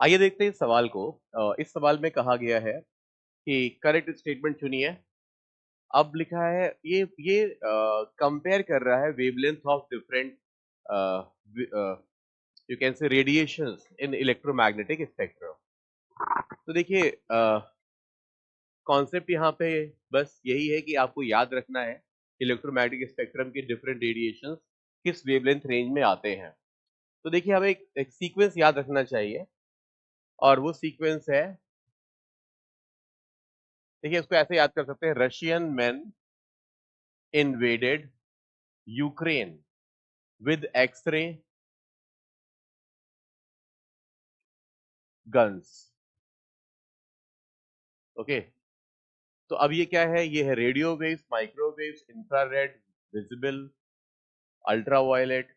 आइए देखते हैं इस सवाल को। इस सवाल में कहा गया है कि करेक्ट स्टेटमेंट चुनिए। अब लिखा है ये कंपेयर कर रहा है wavelength of different you can say radiations in electromagnetic spectrum. तो देखिए कॉन्सेप्ट यहाँ पे बस यही है कि आपको याद रखना है इलेक्ट्रोमैग्नेटिक स्पेक्ट्रम के डिफरेंट रेडिएशंस किस वेवलेंथ रेंज में आते हैं। तो देखिए हमें एक सीक्वेंस याद रखना चाहिए और वो सीक्वेंस है, देखिए इसको ऐसे याद कर सकते हैं, Russian man invaded Ukraine with X-ray guns. Okay, तो अब ये क्या है, ये है radio waves, microwaves, infrared, visible, ultraviolet,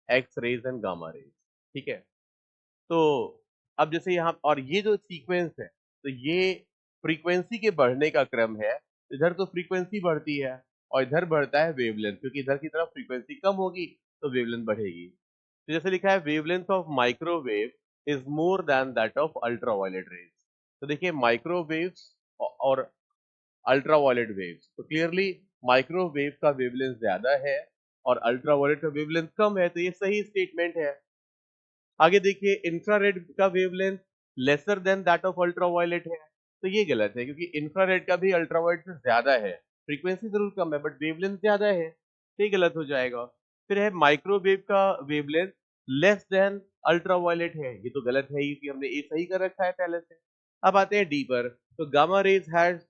X rays and gamma rays. ठीक है, तो अब जैसे यहाँ और ये जो सीक्वेंस है, तो ये फ्रीक्वेंसी के बढ़ने का क्रम है। इधर तो फ्रीक्वेंसी बढ़ती है और इधर बढ़ता है वेवलेंथ, क्योंकि इधर की तरफ फ्रीक्वेंसी कम होगी तो वेवलेंथ बढ़ेगी। तो जैसे लिखा है wavelength of microwave is more than that of ultraviolet rays. तो देखिए माइक्रोवेव्स और अल्ट्रावायलेट वेव्स, तो क्लियरली माइक्रोवेव का वेवलेंथ ज्यादा है और अल्ट्रावायलेट का वेवलेंथ कम है, तो ये सही स्टेटमेंट है। आगे देखिए इंफ्रारेड का wavelength lesser than that of ultraviolet है, तो ये गलत है क्योंकि इंफ्रारेड का भी अल्ट्रावायलेट से ज्यादा है। फ्रीक्वेंसी जरूर कम है बट वेवलेंथ ज्यादा है, तो ये गलत हो जाएगा। फिर है माइक्रोवेव का वेवलेंथ लेस देन अल्ट्रावायलेट है, ये तो गलत है क्योंकि हमने ये सही कर रखा है पहले से। अब आते हैं डी पर, तो gamma rays has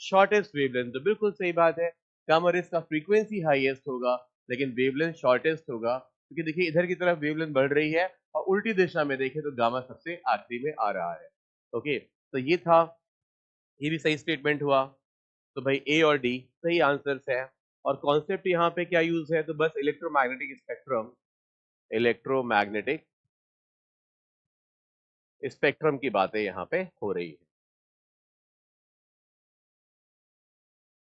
shortest wavelength, तो बिल्कुल सही बात है, गामा रेज का फ्रीक्वेंसी हाईएस्ट होगा लेकिन वेवलेंथ शॉर्टेस्ट होगा, क्योंकि देखिए इधर की तरफ वेवलेंथ बढ़ रही है और उल्टी दिशा में देखें तो गामा सबसे आखिरी में आ रहा है। ओके, तो ये था, ये भी सही स्टेटमेंट हुआ। तो भाई ए और डी सही आंसर्स है। और कॉन्सेप्ट यहाँ पे क्या यूज है, तो बस इलेक्ट्रोमैग्नेटिक स्पेक्ट्रम, इलेक्ट्रोमैग्नेटिक स्पेक्ट्रम की बातें यहाँ पे हो रही है।